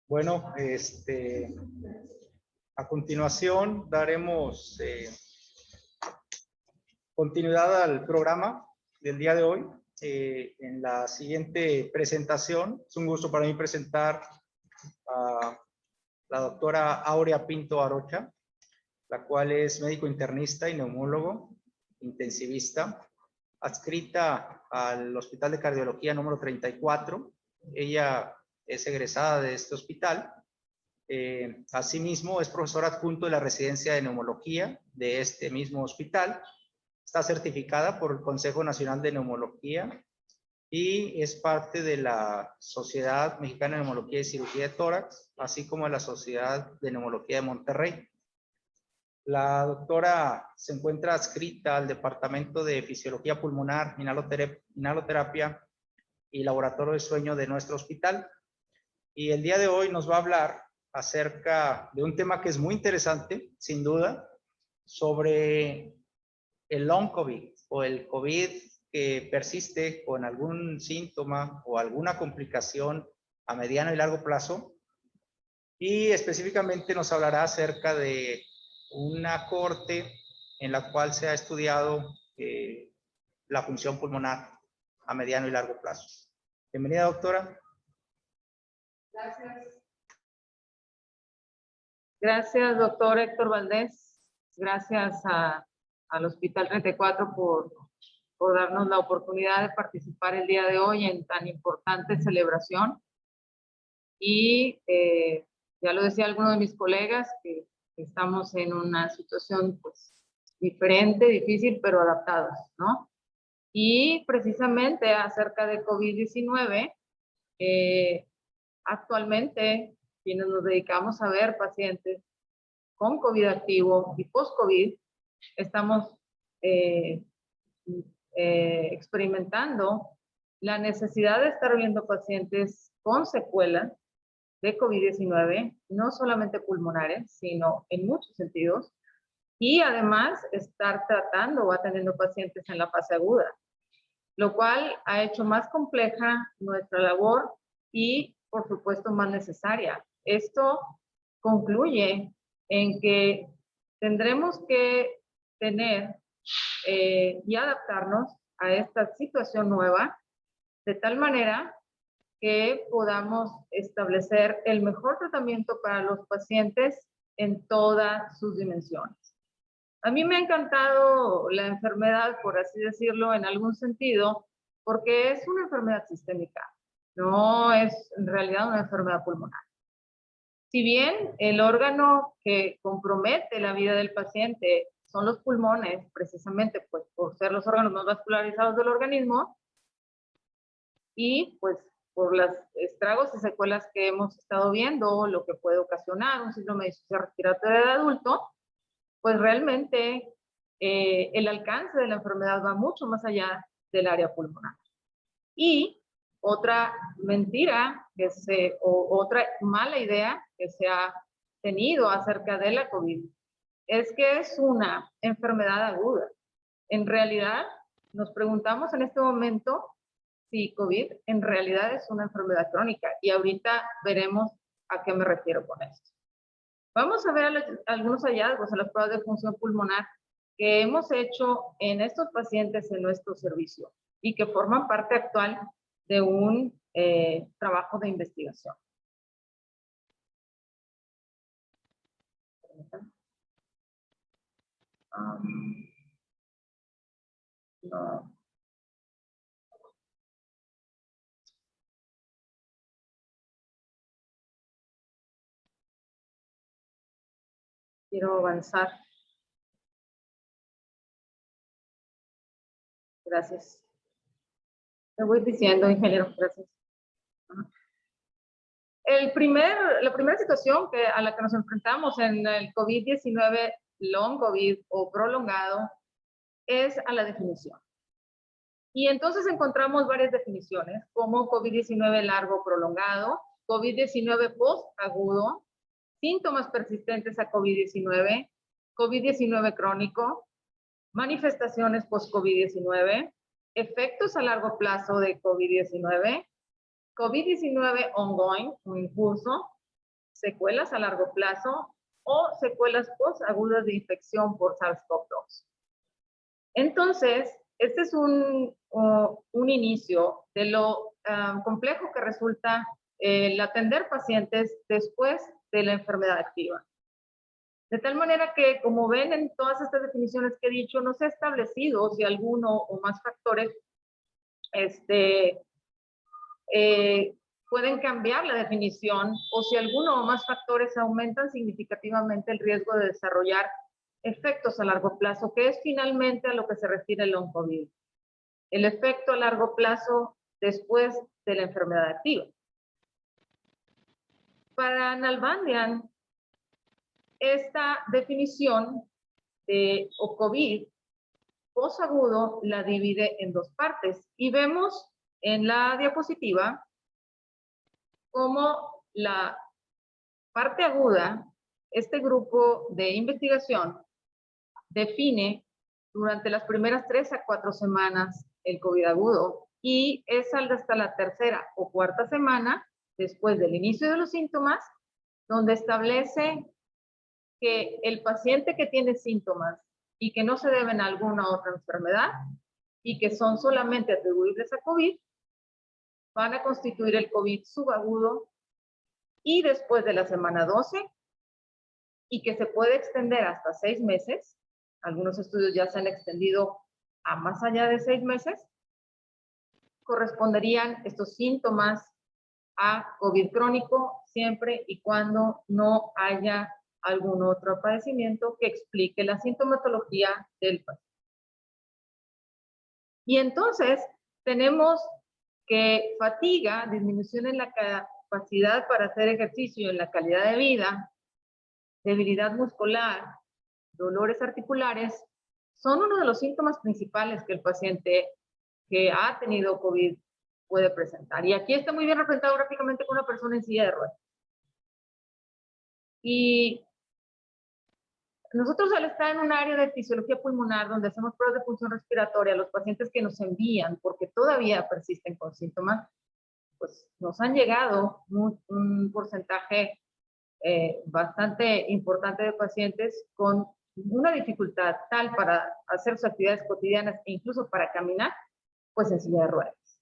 Bueno, a continuación daremos continuidad al programa del día de hoy. En la siguiente presentación, es un gusto para mí presentar a la doctora Aurea Pinto Arocha, la cual es médico internista y neumólogo intensivista, adscrita al Hospital de Cardiología número 34. Ella es egresada de este hospital. Asimismo, es profesor adjunto de la residencia de neumología de este mismo hospital. Está certificada por el Consejo Nacional de Neumología y es parte de la Sociedad Mexicana de Neumología y Cirugía de Tórax, así como de la Sociedad de Neumología de Monterrey. La doctora se encuentra adscrita al Departamento de Fisiología Pulmonar, Inhaloterapia y Laboratorio de Sueño de nuestro hospital. Y el día de hoy nos va a hablar acerca de un tema que es muy interesante, sin duda, sobre el long COVID o el COVID que persiste con algún síntoma o alguna complicación a mediano y largo plazo. Y específicamente nos hablará acerca de una cohorte en la cual se ha estudiado la función pulmonar a mediano y largo plazo. Bienvenida, doctora. Gracias. Gracias, doctor Héctor Valdés. Gracias al Hospital 34 por darnos la oportunidad de participar el día de hoy en tan importante celebración. Y ya lo decía alguno de mis colegas, que estamos en una situación pues diferente, difícil, pero adaptados, ¿no? Y precisamente acerca de COVID-19, actualmente quienes nos dedicamos a ver pacientes con COVID activo y post-COVID, estamos experimentando la necesidad de estar viendo pacientes con secuelas de COVID-19, no solamente pulmonares, sino en muchos sentidos, y además estar tratando o atendiendo pacientes en la fase aguda, lo cual ha hecho más compleja nuestra labor y, por supuesto, más necesaria. Esto concluye en que tendremos que tener y adaptarnos a esta situación nueva de tal manera que podamos establecer el mejor tratamiento para los pacientes en todas sus dimensiones. A mí me ha encantado la enfermedad, por así decirlo, en algún sentido, porque es una enfermedad sistémica, no es en realidad una enfermedad pulmonar. Si bien el órgano que compromete la vida del paciente son los pulmones, precisamente pues por ser los órganos más vascularizados del organismo, y pues por los estragos y secuelas que hemos estado viendo, lo que puede ocasionar un síndrome de insuficiencia respiratoria de adulto, pues realmente el alcance de la enfermedad va mucho más allá del área pulmonar. Y otra mentira o otra mala idea que se ha tenido acerca de la COVID es que es una enfermedad aguda. En realidad, nos preguntamos en este momento si COVID en realidad es una enfermedad crónica, y ahorita veremos a qué me refiero con esto. Vamos a ver algunos hallazgos en las pruebas de función pulmonar que hemos hecho en estos pacientes en nuestro servicio y que forman parte actual de un trabajo de investigación. No. Quiero avanzar. Gracias. Me voy diciendo, ingeniero, gracias. La primera situación a la que nos enfrentamos en el COVID-19 long COVID o prolongado es a la definición. Y entonces encontramos varias definiciones, como COVID-19 largo prolongado, COVID-19 post-agudo, síntomas persistentes a COVID-19, COVID-19 crónico, manifestaciones post-COVID-19, efectos a largo plazo de COVID-19, COVID-19 ongoing o en curso, secuelas a largo plazo o secuelas postagudas de infección por SARS-CoV-2. Entonces, este es un inicio de lo complejo que resulta el atender pacientes después de la enfermedad activa. De tal manera que, como ven en todas estas definiciones que he dicho, no se ha establecido si alguno o más factores pueden cambiar la definición o si alguno o más factores aumentan significativamente el riesgo de desarrollar efectos a largo plazo, que es finalmente a lo que se refiere el long COVID. El efecto a largo plazo después de la enfermedad activa. Para Nalbandian, esta definición de COVID posagudo la divide en dos partes y vemos en la diapositiva cómo la parte aguda, este grupo de investigación define durante las primeras 3 a 4 semanas el COVID agudo y es hasta la tercera o cuarta semana después del inicio de los síntomas donde establece que el paciente que tiene síntomas y que no se deben a alguna otra enfermedad y que son solamente atribuibles a COVID, van a constituir el COVID subagudo y después de la semana 12 y que se puede extender hasta 6 meses. Algunos estudios ya se han extendido a más allá de 6 meses. Corresponderían estos síntomas a COVID crónico siempre y cuando no haya algún otro padecimiento que explique la sintomatología del paciente. Y entonces tenemos que fatiga, disminución en la capacidad para hacer ejercicio, en la calidad de vida, debilidad muscular, dolores articulares, son uno de los síntomas principales que el paciente que ha tenido COVID puede presentar. Y aquí está muy bien representado gráficamente con una persona en silla de ruedas. Y nosotros al estar en un área de fisiología pulmonar donde hacemos pruebas de función respiratoria, los pacientes que nos envían porque todavía persisten con síntomas, pues nos han llegado un porcentaje bastante importante de pacientes con una dificultad tal para hacer sus actividades cotidianas e incluso para caminar, pues en silla de ruedas.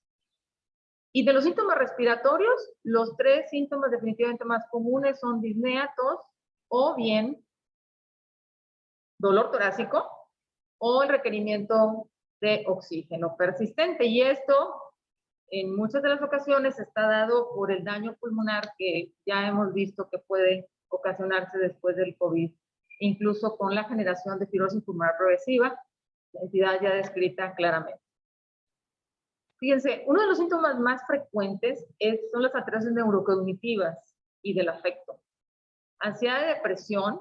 Y de los síntomas respiratorios, los 3 síntomas definitivamente más comunes son disnea, tos o bien dolor torácico o el requerimiento de oxígeno persistente. Y esto en muchas de las ocasiones está dado por el daño pulmonar que ya hemos visto que puede ocasionarse después del COVID, incluso con la generación de fibrosis pulmonar progresiva, la entidad ya descrita claramente. Fíjense, uno de los síntomas más frecuentes son las alteraciones neurocognitivas y del afecto. Ansiedad y depresión,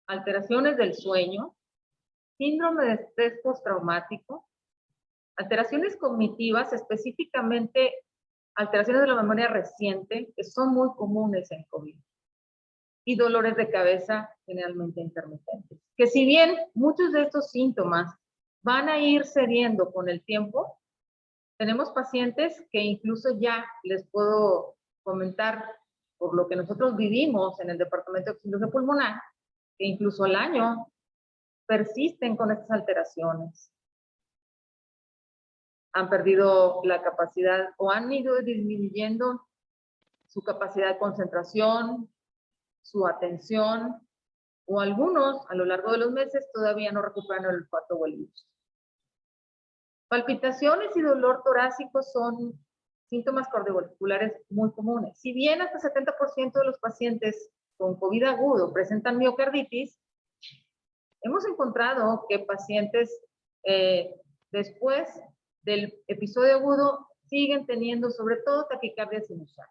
alteraciones del sueño, síndrome de estrés postraumático, alteraciones cognitivas, específicamente alteraciones de la memoria reciente, que son muy comunes en COVID, y dolores de cabeza generalmente intermitentes. Que si bien muchos de estos síntomas van a ir cediendo con el tiempo, tenemos pacientes que incluso ya les puedo comentar por lo que nosotros vivimos en el Departamento de Fisiología Pulmonar, que incluso al año persisten con estas alteraciones. Han perdido la capacidad o han ido disminuyendo su capacidad de concentración, su atención, o algunos a lo largo de los meses todavía no recuperan el olfato o el gusto. Palpitaciones y dolor torácico son síntomas cardiovasculares muy comunes. Si bien hasta 70% de los pacientes con COVID agudo presentan miocarditis, hemos encontrado que pacientes después del episodio agudo siguen teniendo sobre todo taquicardia sinusal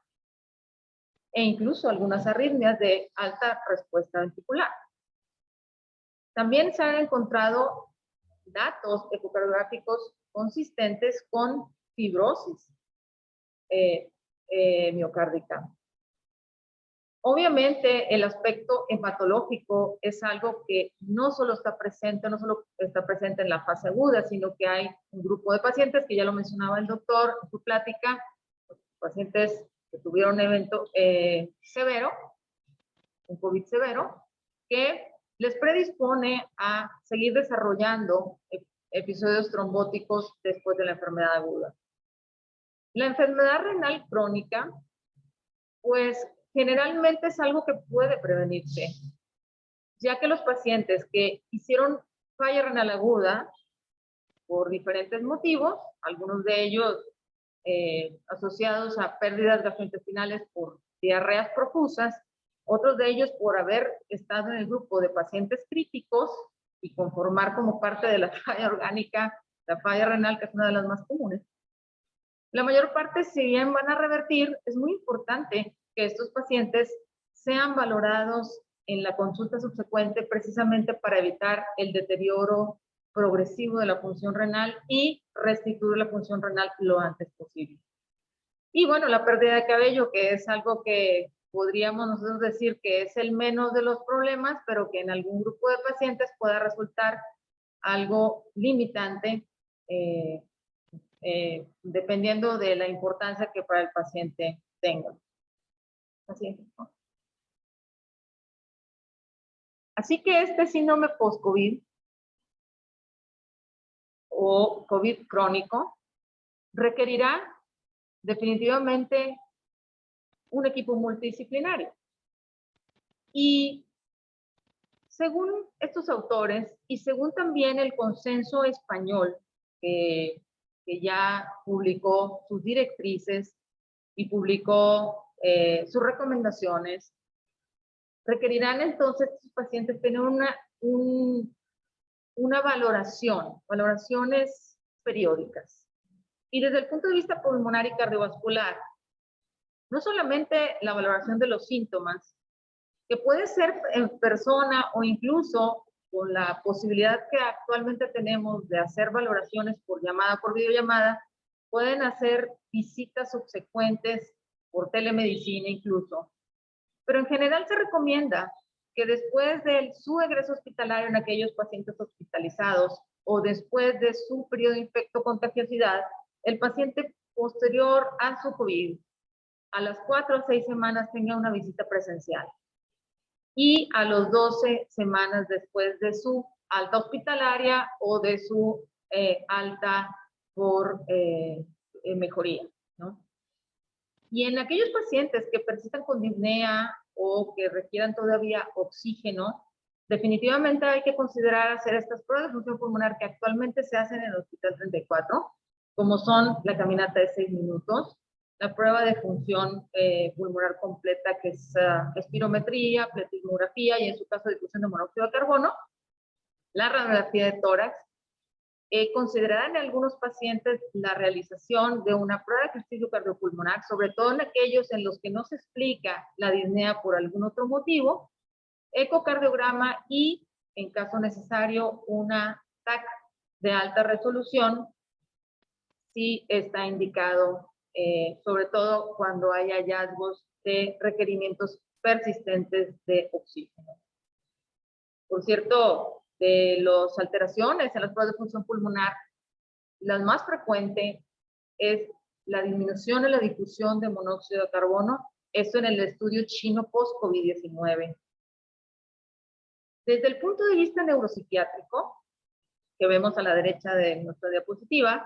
e incluso algunas arritmias de alta respuesta ventricular. También se han encontrado datos ecocardiográficos consistentes con fibrosis miocárdica. Obviamente el aspecto hematológico es algo que no solo está presente en la fase aguda, sino que hay un grupo de pacientes que ya lo mencionaba el doctor en su plática, pacientes que tuvieron un evento severo un COVID severo, que les predispone a seguir desarrollando episodios trombóticos después de la enfermedad aguda. La enfermedad renal crónica, pues generalmente es algo que puede prevenirse, ya que los pacientes que hicieron falla renal aguda por diferentes motivos, algunos de ellos asociados a pérdidas gastrointestinales por diarreas profusas, otros de ellos por haber estado en el grupo de pacientes críticos y conformar como parte de la falla orgánica, la falla renal, que es una de las más comunes. La mayor parte, si bien van a revertir, es muy importante que estos pacientes sean valorados en la consulta subsecuente precisamente para evitar el deterioro progresivo de la función renal y restituir la función renal lo antes posible. Y bueno, la pérdida de cabello, que es algo que podríamos nosotros decir que es el menos de los problemas, pero que en algún grupo de pacientes pueda resultar algo limitante, dependiendo de la importancia que para el paciente tenga. Así que este síndrome post-COVID o COVID crónico requerirá definitivamente un equipo multidisciplinario. Y según estos autores y según también el consenso español, que ya publicó sus directrices y publicó sus recomendaciones, requerirán entonces estos pacientes tener una valoraciones periódicas. Y desde el punto de vista pulmonar y cardiovascular, no solamente la valoración de los síntomas, que puede ser en persona o incluso con la posibilidad que actualmente tenemos de hacer valoraciones por llamada, por videollamada, pueden hacer visitas subsecuentes por telemedicina incluso. Pero en general se recomienda que después de su egreso hospitalario en aquellos pacientes hospitalizados o después de su periodo de infectocontagiosidad, el paciente posterior a su COVID, a las 4 o 6 semanas tenga una visita presencial. Y a los 12 semanas después de su alta hospitalaria o de su alta por mejoría, ¿no? Y en aquellos pacientes que persistan con disnea o que requieran todavía oxígeno, definitivamente hay que considerar hacer estas pruebas de función pulmonar que actualmente se hacen en el Hospital 34, como son la caminata de 6 minutos, la prueba de función pulmonar completa, que es espirometría, pletismografía y en su caso difusión de monóxido de carbono, la radiografía de tórax. Considerar en algunos pacientes la realización de una prueba de ejercicio cardiopulmonar, sobre todo en aquellos en los que no se explica la disnea por algún otro motivo, ecocardiograma y, en caso necesario, una TAC de alta resolución, si está indicado, sobre todo cuando hay hallazgos de requerimientos persistentes de oxígeno. Por cierto, de las alteraciones en las pruebas de función pulmonar, la más frecuente es la disminución en la difusión de monóxido de carbono, esto en el estudio chino post-COVID-19. Desde el punto de vista neuropsiquiátrico, que vemos a la derecha de nuestra diapositiva,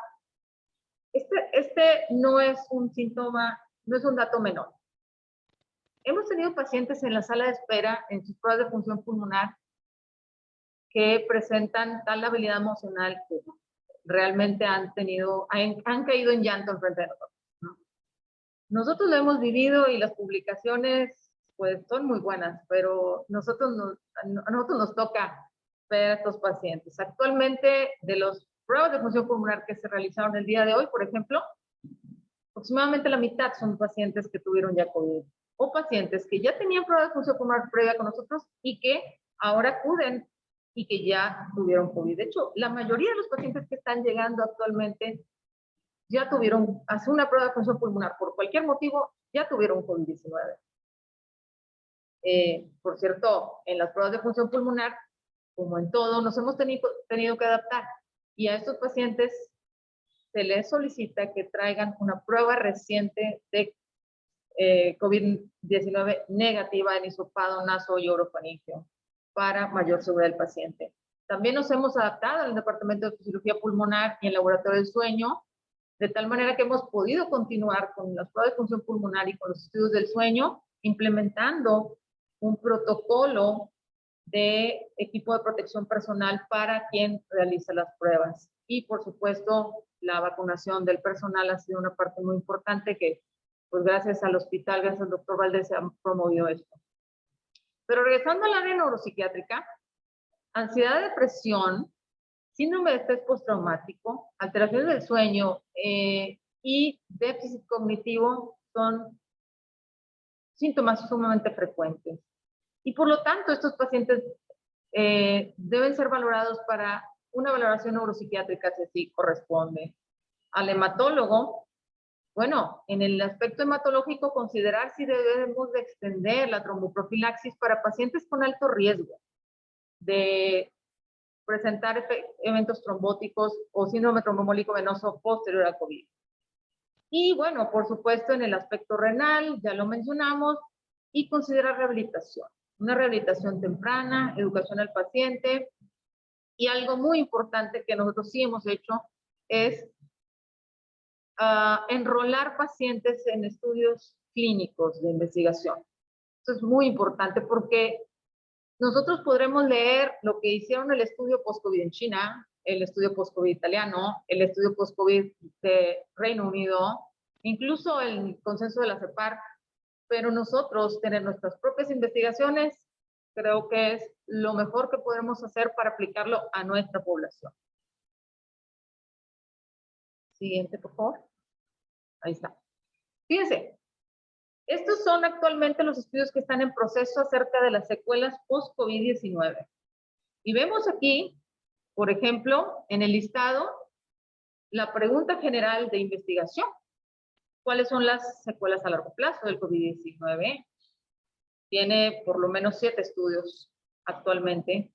este no es un síntoma, no es un dato menor. Hemos tenido pacientes en la sala de espera en sus pruebas de función pulmonar que presentan tal habilidad emocional que realmente han caído en llanto en frente de nosotros, ¿no? Nosotros lo hemos vivido y las publicaciones pues son muy buenas, pero a nosotros nos toca ver a estos pacientes. Actualmente, de los pruebas de función pulmonar que se realizaron el día de hoy, por ejemplo, aproximadamente la mitad son pacientes que tuvieron ya COVID o pacientes que ya tenían pruebas de función pulmonar previa con nosotros y que ahora acuden y que ya tuvieron COVID. De hecho, la mayoría de los pacientes que están llegando actualmente ya tuvieron, hace una prueba de función pulmonar por cualquier motivo, ya tuvieron COVID-19. Por cierto, en las pruebas de función pulmonar, como en todo, nos hemos tenido que adaptar. Y a estos pacientes se les solicita que traigan una prueba reciente de COVID-19 negativa en hisopado, naso y orofaringeo para mayor seguridad del paciente. También nos hemos adaptado al Departamento de Fisiología Pulmonar y el Laboratorio del Sueño, de tal manera que hemos podido continuar con las pruebas de función pulmonar y con los estudios del sueño, implementando un protocolo de equipo de protección personal para quien realiza las pruebas. Y, por supuesto, la vacunación del personal ha sido una parte muy importante que, pues gracias al hospital, gracias al doctor Valdés, se ha promovido esto. Pero regresando al área neuropsiquiátrica, ansiedad, depresión, síndrome de estrés postraumático, alteraciones del sueño y déficit cognitivo son síntomas sumamente frecuentes. Y por lo tanto, estos pacientes deben ser valorados para una valoración neuropsiquiátrica si así corresponde. Al hematólogo, bueno, en el aspecto hematológico, considerar si debemos de extender la tromboprofilaxis para pacientes con alto riesgo de presentar eventos trombóticos o síndrome trombomólico venoso posterior al COVID. Y bueno, por supuesto, en el aspecto renal, ya lo mencionamos, y considerar rehabilitación. Una rehabilitación temprana, educación al paciente, y algo muy importante que nosotros sí hemos hecho es enrolar pacientes en estudios clínicos de investigación. Esto es muy importante porque nosotros podremos leer lo que hicieron el estudio post-COVID en China, el estudio post-COVID italiano, el estudio post-COVID de Reino Unido, incluso el consenso de la CEPAR, pero nosotros tener nuestras propias investigaciones creo que es lo mejor que podemos hacer para aplicarlo a nuestra población. Siguiente, por favor. Ahí está. Fíjense, estos son actualmente los estudios que están en proceso acerca de las secuelas post-COVID-19. Y vemos aquí, por ejemplo, en el listado, la pregunta general de investigación. ¿Cuáles son las secuelas a largo plazo del COVID-19? Tiene por lo menos 7 estudios actualmente.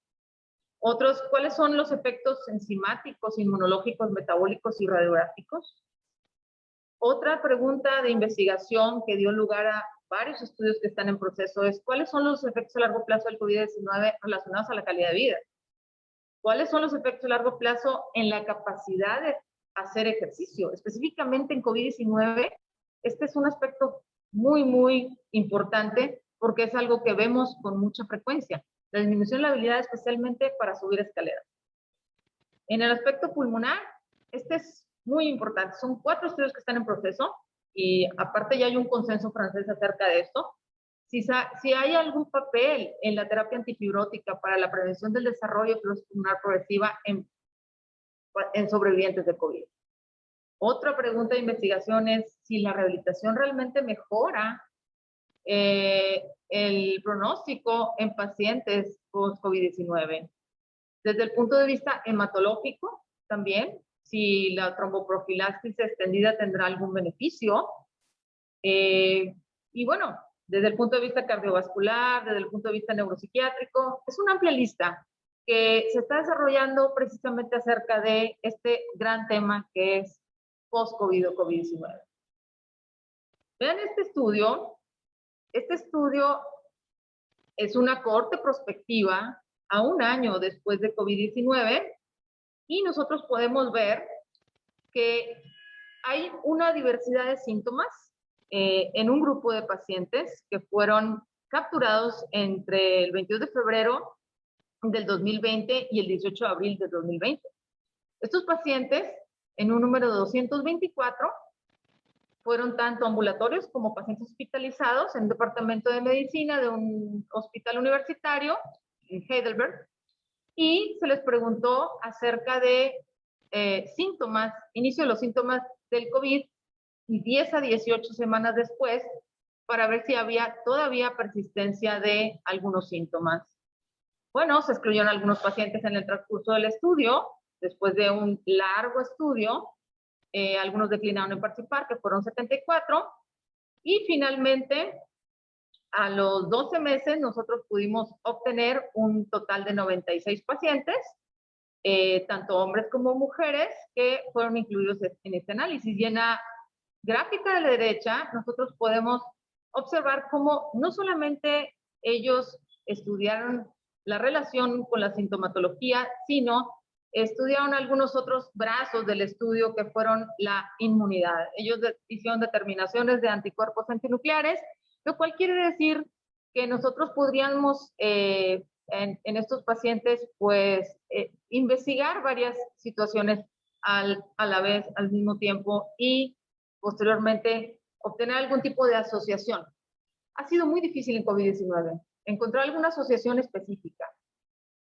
Otros, ¿cuáles son los efectos enzimáticos, inmunológicos, metabólicos y radiográficos? Otra pregunta de investigación que dio lugar a varios estudios que están en proceso es ¿cuáles son los efectos a largo plazo del COVID-19 relacionados a la calidad de vida? ¿Cuáles son los efectos a largo plazo en la capacidad de hacer ejercicio? Específicamente en COVID-19, este es un aspecto muy, muy importante porque es algo que vemos con mucha frecuencia. La disminución de la habilidad especialmente para subir escaleras. En el aspecto pulmonar, este es muy importante. Son 4 estudios que están en proceso y aparte ya hay un consenso francés acerca de esto. Si hay algún papel en la terapia antifibrótica para la prevención del desarrollo de fibrosis pulmonar progresiva en sobrevivientes de COVID. Otra pregunta de investigación es si la rehabilitación realmente mejora el pronóstico en pacientes post-COVID-19. Desde el punto de vista hematológico, también, si la tromboprofilaxis extendida tendrá algún beneficio. Y bueno, desde el punto de vista cardiovascular, desde el punto de vista neuropsiquiátrico, es una amplia lista que se está desarrollando precisamente acerca de este gran tema que es post-COVID o COVID-19. Vean este estudio. Este estudio es una cohorte prospectiva a un año después de COVID-19 y nosotros podemos ver que hay una diversidad de síntomas en un grupo de pacientes que fueron capturados entre el 22 de febrero del 2020 y el 18 de abril del 2020. Estos pacientes, en un número de 224, fueron tanto ambulatorios como pacientes hospitalizados en el departamento de medicina de un hospital universitario en Heidelberg y se les preguntó acerca de síntomas, inicio de los síntomas del COVID y 10 a 18 semanas después para ver si había todavía persistencia de algunos síntomas. Bueno, se excluyeron algunos pacientes en el transcurso del estudio, después de un largo estudio, algunos declinaron en participar, que fueron 74, y finalmente, a los 12 meses, nosotros pudimos obtener un total de 96 pacientes, tanto hombres como mujeres, que fueron incluidos en este análisis. Y en la gráfica de la derecha, nosotros podemos observar cómo no solamente ellos estudiaron la relación con la sintomatología, sino estudiaron algunos otros brazos del estudio que fueron la inmunidad. Ellos hicieron determinaciones de anticuerpos antinucleares, lo cual quiere decir que nosotros podríamos en estos pacientes pues investigar varias situaciones a la vez, al mismo tiempo, y posteriormente obtener algún tipo de asociación. Ha sido muy difícil en COVID-19 encontrar alguna asociación específica.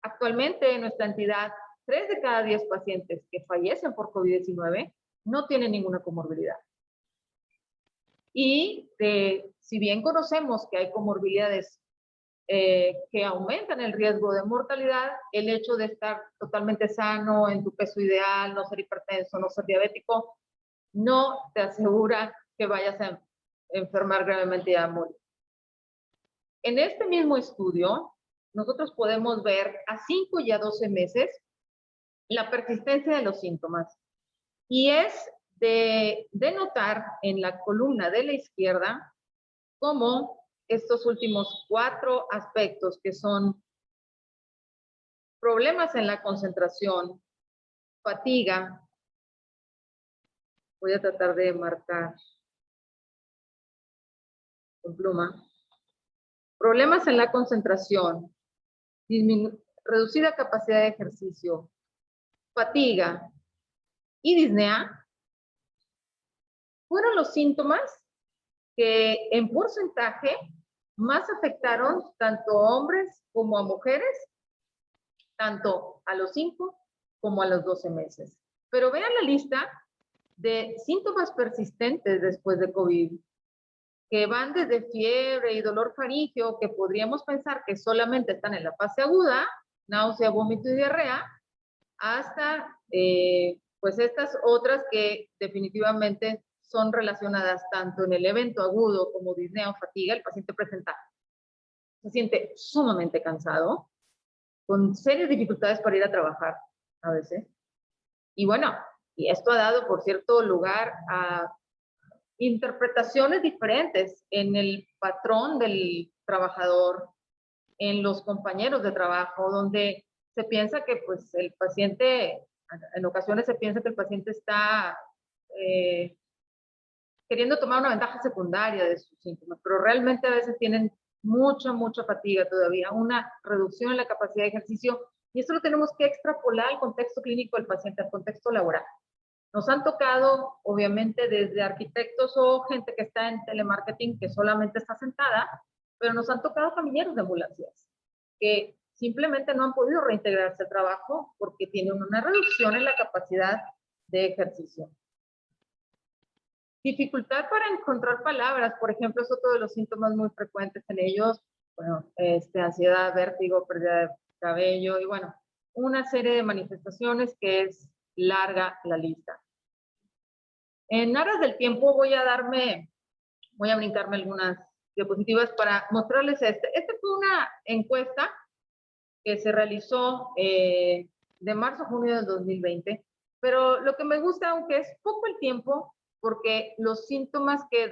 Actualmente en nuestra entidad, 3 de cada 10 pacientes que fallecen por COVID-19 no tienen ninguna comorbilidad. Y si bien conocemos que hay comorbilidades que aumentan el riesgo de mortalidad, el hecho de estar totalmente sano, en tu peso ideal, no ser hipertenso, no ser diabético, no te asegura que vayas a enfermar gravemente y a morir. En este mismo estudio, nosotros podemos ver a 5 y a 12 meses la persistencia de los síntomas. Y es de notar en la columna de la izquierda cómo estos últimos 4 aspectos, que son problemas en la concentración, fatiga, voy a tratar de marcar con pluma, problemas en la concentración, reducida capacidad de ejercicio, fatiga y disnea, fueron los síntomas que en porcentaje más afectaron tanto a hombres como a mujeres, tanto a los 5 como a los 12 meses. Pero vean la lista de síntomas persistentes después de COVID, que van desde fiebre y dolor faríngeo, que podríamos pensar que solamente están en la fase aguda, náusea, vómito y diarrea, hasta pues estas otras que definitivamente son relacionadas tanto en el evento agudo como disnea o fatiga. El paciente se siente sumamente cansado, con serias dificultades para ir a trabajar a veces. Y bueno, y esto ha dado, por cierto, lugar a interpretaciones diferentes en el patrón del trabajador, en los compañeros de trabajo, donde se piensa que pues el paciente, en ocasiones se piensa que el paciente está queriendo tomar una ventaja secundaria de sus síntomas, pero realmente a veces tienen mucha fatiga todavía, una reducción en la capacidad de ejercicio, y esto lo tenemos que extrapolar al contexto clínico del paciente, al contexto laboral. Nos han tocado, obviamente, desde arquitectos o gente que está en telemarketing, que solamente está sentada, pero nos han tocado camilleros de ambulancias, que simplemente no han podido reintegrarse al trabajo porque tienen una reducción en la capacidad de ejercicio. Dificultad para encontrar palabras, por ejemplo, es otro de los síntomas muy frecuentes en ellos. Bueno, ansiedad, vértigo, pérdida de cabello y bueno, una serie de manifestaciones que es larga la lista. En aras del tiempo voy a brincarme algunas diapositivas para mostrarles este. Esta fue una encuesta que se realizó de marzo a junio del 2020, pero lo que me gusta, aunque es poco el tiempo, porque los síntomas que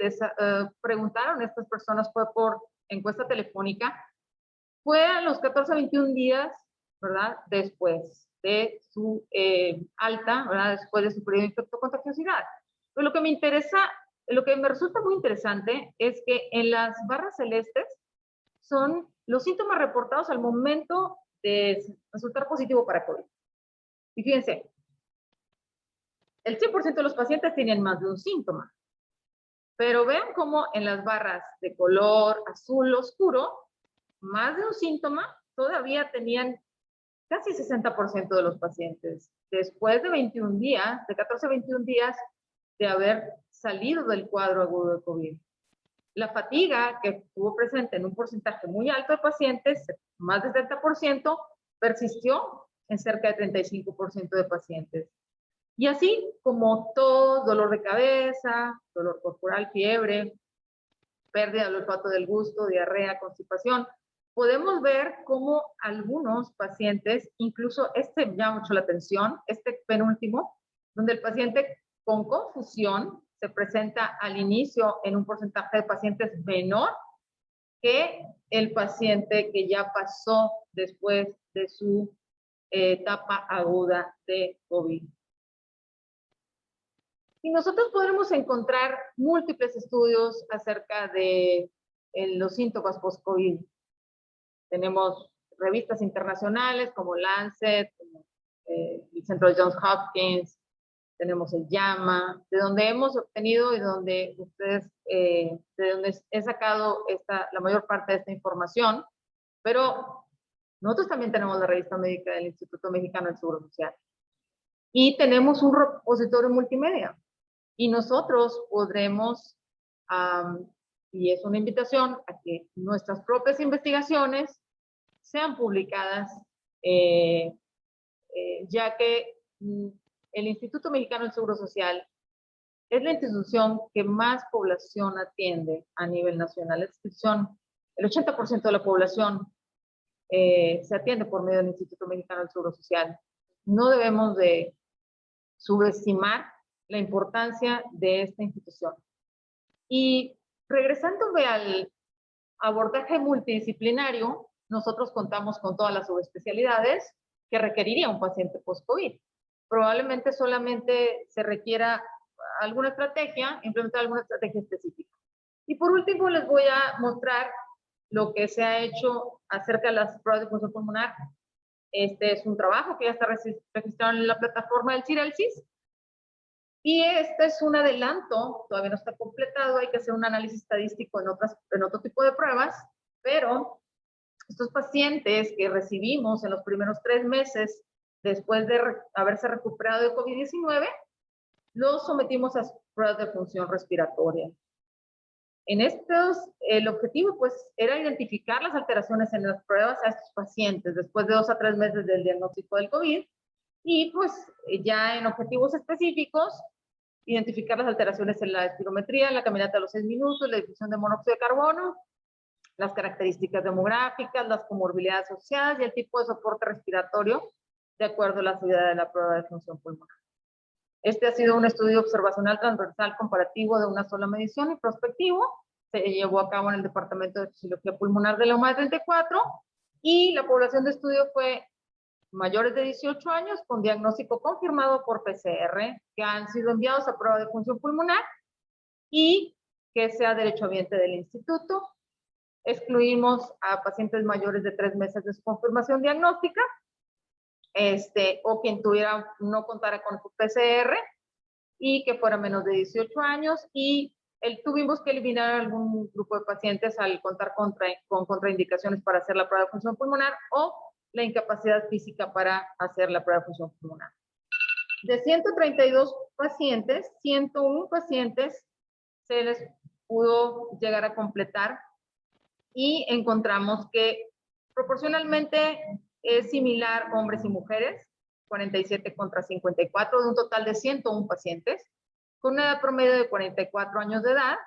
preguntaron estas personas fue por encuesta telefónica, fue a los 14 a 21 días, ¿verdad? Después de su alta, ¿verdad? Después de su periodo de infectocontagiosidad. Pero lo que me interesa, lo que me resulta muy interesante es que en las barras celestes son los síntomas reportados al momento de resultar positivo para COVID. Y fíjense, el 100% de los pacientes tienen más de un síntoma. Pero vean cómo en las barras de color azul oscuro, más de un síntoma todavía tenían casi 60% de los pacientes. Después de 21 días, de 14 a 21 días de haber salido del cuadro agudo de COVID. La fatiga, que estuvo presente en un porcentaje muy alto de pacientes, más de 70%, persistió en cerca de 35% de pacientes. Y así como tos, dolor de cabeza, dolor corporal, fiebre, pérdida del olfato del gusto, diarrea, constipación, podemos ver cómo algunos pacientes, incluso este llama mucho la atención, este penúltimo, donde el paciente con confusión se presenta al inicio en un porcentaje de pacientes menor que el paciente que ya pasó después de su etapa aguda de COVID. Y nosotros podremos encontrar múltiples estudios acerca de los síntomas post-COVID. Tenemos revistas internacionales como Lancet, el Centro de Johns Hopkins, tenemos el JAMA, de donde hemos obtenido y donde ustedes, de donde he sacado la mayor parte de esta información, pero nosotros también tenemos la revista médica del Instituto Mexicano del Seguro Social y tenemos un repositorio multimedia y nosotros podremos, y es una invitación a que nuestras propias investigaciones sean publicadas, ya que el Instituto Mexicano del Seguro Social es la institución que más población atiende a nivel nacional. La institución, el 80% de la población se atiende por medio del Instituto Mexicano del Seguro Social. No debemos de subestimar la importancia de esta institución. Y regresándome al abordaje multidisciplinario, nosotros contamos con todas las subespecialidades que requeriría un paciente post-COVID. Probablemente solamente se requiera alguna estrategia, implementar alguna estrategia específica. Y por último les voy a mostrar lo que se ha hecho acerca de las pruebas de función pulmonar. Este es un trabajo que ya está registrado en la plataforma del CIRELSIS. Y este es un adelanto, todavía no está completado, hay que hacer un análisis estadístico en otro tipo de pruebas, pero estos pacientes que recibimos en los primeros 3 meses después de haberse recuperado de COVID-19, los sometimos a pruebas de función respiratoria. En estos, el objetivo pues era identificar las alteraciones en las pruebas a estos pacientes después de 2 a 3 meses del diagnóstico del COVID y pues ya en objetivos específicos identificar las alteraciones en la espirometría, en la caminata a los 6 minutos, la difusión de monóxido de carbono, las características demográficas, las comorbilidades asociadas y el tipo de soporte respiratorio de acuerdo a la severidad de la prueba de función pulmonar. Este ha sido un estudio observacional transversal comparativo de una sola medición y prospectivo. Se llevó a cabo en el Departamento de Fisiología Pulmonar de la UMA 34 y la población de estudio fue mayores de 18 años con diagnóstico confirmado por PCR que han sido enviados a prueba de función pulmonar y que sea derechohabiente del instituto. Excluimos a pacientes mayores de 3 meses de su confirmación diagnóstica, o quien no contara con su PCR y que fuera menos de 18 años y tuvimos que eliminar algún grupo de pacientes al contar con contraindicaciones para hacer la prueba de función pulmonar o la incapacidad física para hacer la prueba de función pulmonar. De 132 pacientes, 101 pacientes se les pudo llegar a completar y encontramos que proporcionalmente es similar hombres y mujeres, 47 contra 54, de un total de 101 pacientes, con una edad promedio de 44 años de edad,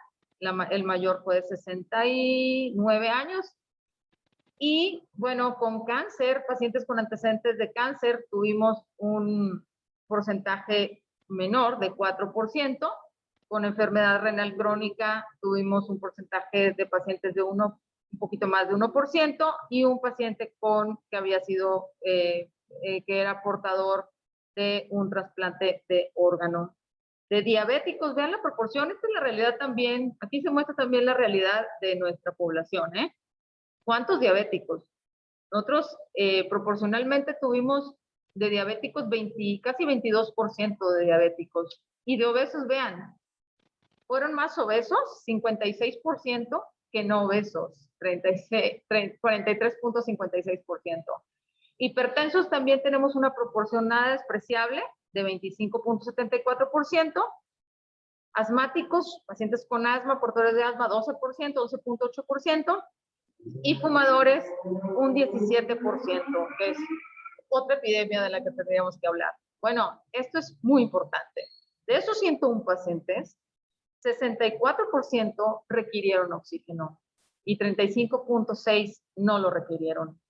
el mayor fue de 69 años, y bueno, con cáncer, pacientes con antecedentes de cáncer, tuvimos un porcentaje menor de 4%, con enfermedad renal crónica tuvimos un porcentaje de pacientes de un poquito más de 1% y un paciente que había sido, que era portador de un trasplante de órgano. De diabéticos, vean la proporción, esta es la realidad también, aquí se muestra también la realidad de nuestra población, ¿eh? ¿Cuántos diabéticos? Nosotros proporcionalmente tuvimos de diabéticos casi 22% de diabéticos y de obesos, vean, fueron más obesos, 56%, que no obesos, 43.56%. Hipertensos también tenemos una proporción nada despreciable de 25.74%. Asmáticos, pacientes con asma, portadores de asma, 12%, 12.8%. Y fumadores, un 17%, que es otra epidemia de la que tendríamos que hablar. Bueno, esto es muy importante. De esos 101 pacientes, 64% requirieron oxígeno y 35.6% no lo requirieron.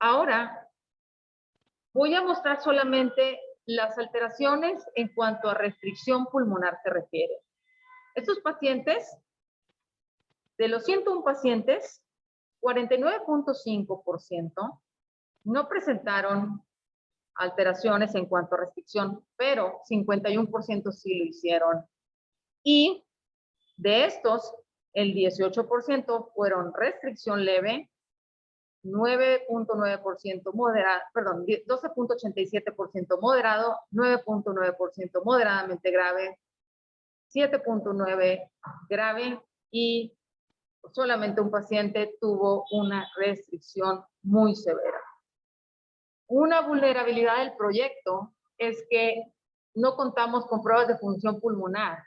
Ahora, voy a mostrar solamente las alteraciones en cuanto a restricción pulmonar se refiere. Estos pacientes, de los 101 pacientes, 49.5% no presentaron alteraciones en cuanto a restricción, pero 51% sí lo hicieron. Y de estos, el 18% fueron restricción leve, 9.9% moderado, perdón, 12.87% moderado, 9.9% moderadamente grave, 7.9% grave y solamente un paciente tuvo una restricción muy severa. Una vulnerabilidad del proyecto es que no contamos con pruebas de función pulmonar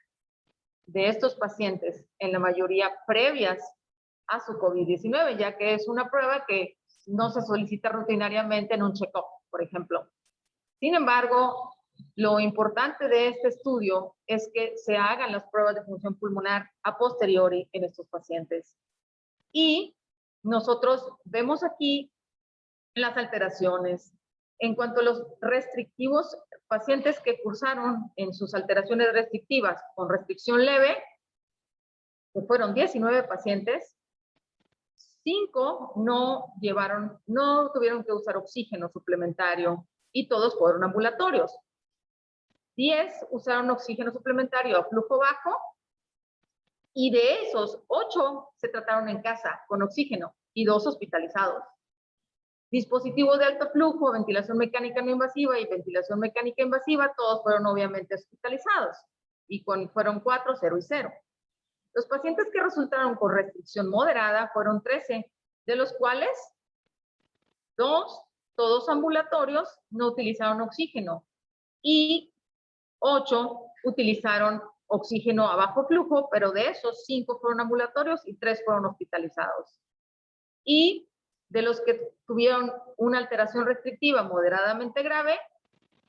de estos pacientes, en la mayoría previas a su COVID-19, ya que es una prueba que no se solicita rutinariamente en un check-up, por ejemplo. Sin embargo, lo importante de este estudio es que se hagan las pruebas de función pulmonar a posteriori en estos pacientes. Y nosotros vemos aquí las alteraciones. En cuanto a los restrictivos, pacientes que cursaron en sus alteraciones restrictivas con restricción leve, que fueron 19 pacientes, 5 no tuvieron que usar oxígeno suplementario y todos fueron ambulatorios. 10 usaron oxígeno suplementario a flujo bajo y de esos 8 se trataron en casa con oxígeno y 2 hospitalizados. Dispositivos de alto flujo, ventilación mecánica no invasiva y ventilación mecánica invasiva, todos fueron obviamente hospitalizados y fueron 4, 0 y 0. Los pacientes que resultaron con restricción moderada fueron 13, de los cuales 2, todos ambulatorios, no utilizaron oxígeno y 8 utilizaron oxígeno a bajo flujo, pero de esos 5 fueron ambulatorios y 3 fueron hospitalizados. Y de los que tuvieron una alteración restrictiva moderadamente grave,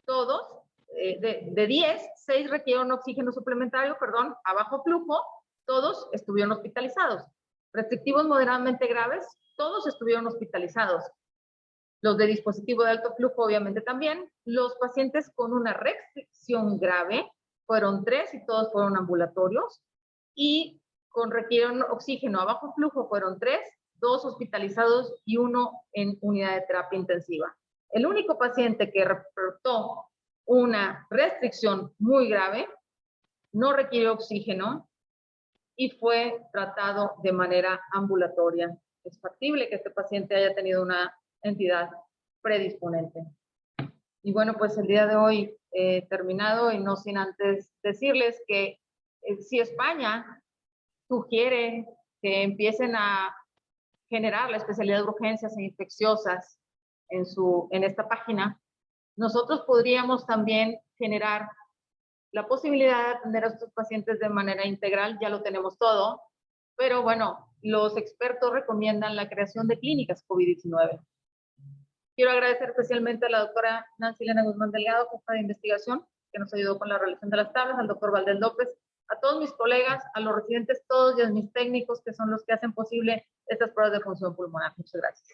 todos, de 10, 6 requirieron oxígeno suplementario, a bajo flujo, todos estuvieron hospitalizados. Restrictivos moderadamente graves, todos estuvieron hospitalizados. Los de dispositivo de alto flujo, obviamente también. Los pacientes con una restricción grave fueron 3 y todos fueron ambulatorios. Y requirieron oxígeno a bajo flujo fueron 3, 2 hospitalizados y 1 en unidad de terapia intensiva. El único paciente que reportó una restricción muy grave no requirió oxígeno y fue tratado de manera ambulatoria. Es factible que este paciente haya tenido una entidad predisponente. Y bueno, pues el día de hoy he terminado y no sin antes decirles que si España sugiere que empiecen a generar la especialidad de urgencias e infecciosas en esta página, nosotros podríamos también generar la posibilidad de atender a estos pacientes de manera integral. Ya lo tenemos todo, pero bueno, los expertos recomiendan la creación de clínicas COVID-19. Quiero agradecer especialmente a la doctora Nancy Elena Guzmán Delgado, jefa de investigación, que nos ayudó con la realización de las tablas, al doctor Valdés López, a todos mis colegas, a los residentes todos y a mis técnicos, que son los que hacen posible estas pruebas de función pulmonar. Muchas gracias.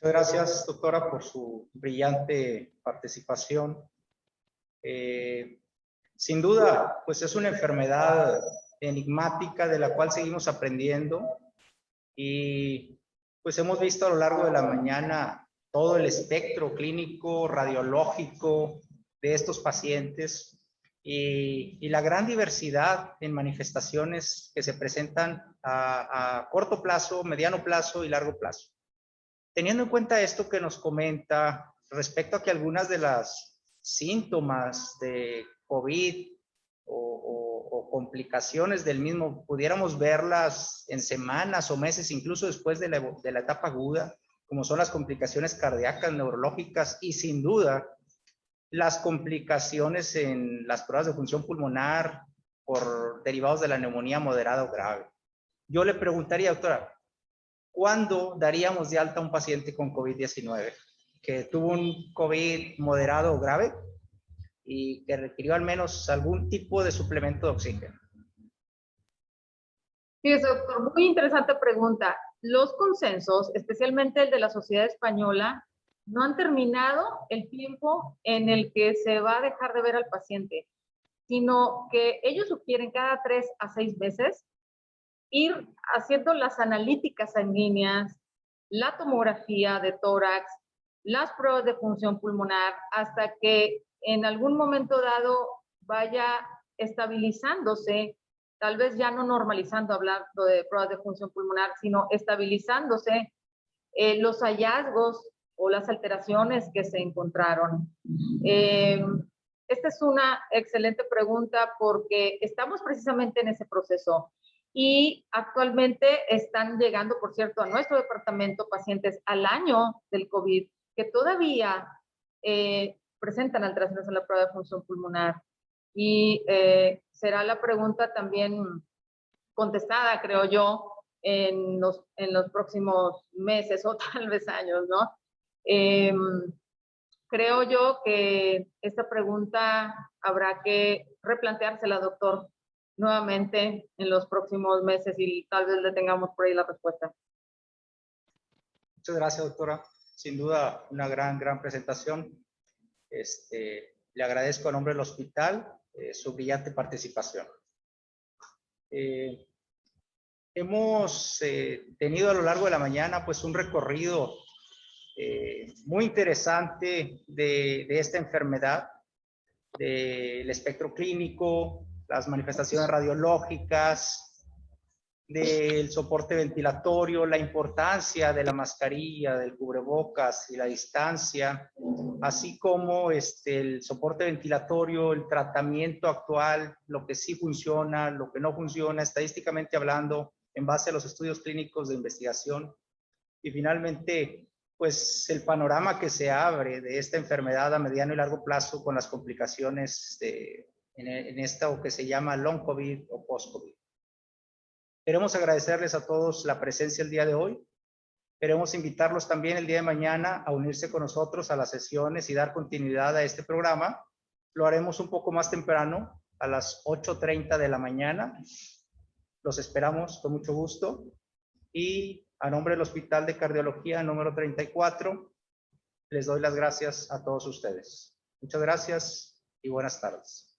Muchas gracias, doctora, por su brillante participación. Sin duda, pues es una enfermedad enigmática de la cual seguimos aprendiendo y pues hemos visto a lo largo de la mañana todo el espectro clínico, radiológico de estos pacientes y la gran diversidad en manifestaciones que se presentan a corto plazo, mediano plazo y largo plazo. Teniendo en cuenta esto que nos comenta respecto a que algunas de las síntomas de COVID o complicaciones del mismo pudiéramos verlas en semanas o meses, incluso después de la etapa aguda, como son las complicaciones cardíacas, neurológicas y sin duda las complicaciones en las pruebas de función pulmonar por derivados de la neumonía moderada o grave. Yo le preguntaría, doctora, ¿cuándo daríamos de alta a un paciente con COVID-19 que tuvo un COVID moderado o grave y que requirió al menos algún tipo de suplemento de oxígeno? Sí, doctor, muy interesante pregunta. los consensos, especialmente el de la sociedad española, no han terminado el tiempo en el que se va a dejar de ver al paciente, sino que ellos sugieren cada 3 a 6 meses ir haciendo las analíticas sanguíneas, la tomografía de tórax, las pruebas de función pulmonar, hasta que en algún momento dado vaya estabilizándose, tal vez ya no normalizando, hablando de pruebas de función pulmonar, sino estabilizándose los hallazgos o las alteraciones que se encontraron. Esta es una excelente pregunta porque estamos precisamente en ese proceso y actualmente están llegando, por cierto, a nuestro departamento pacientes al año del COVID que todavía presentan alteraciones en la prueba de función pulmonar y será la pregunta también contestada, creo yo, en los próximos meses o tal vez años, ¿no? Creo yo que esta pregunta habrá que replanteársela, doctor, nuevamente en los próximos meses y tal vez le tengamos por ahí la respuesta. Muchas gracias, doctora. Sin duda, una gran presentación. Le agradezco a nombre del hospital su brillante participación. Hemos tenido a lo largo de la mañana pues un recorrido muy interesante de esta enfermedad, del espectro clínico, las manifestaciones radiológicas, del soporte ventilatorio, la importancia de la mascarilla, del cubrebocas y la distancia, así como el soporte ventilatorio, el tratamiento actual, lo que sí funciona, lo que no funciona, estadísticamente hablando, en base a los estudios clínicos de investigación. Y finalmente, pues el panorama que se abre de esta enfermedad a mediano y largo plazo con las complicaciones en esta que se llama long COVID o post COVID. Queremos agradecerles a todos la presencia el día de hoy. Queremos invitarlos también el día de mañana a unirse con nosotros a las sesiones y dar continuidad a este programa. Lo haremos un poco más temprano, a las 8:30 de la mañana. Los esperamos con mucho gusto. Y a nombre del Hospital de Cardiología número 34, les doy las gracias a todos ustedes. Muchas gracias y buenas tardes.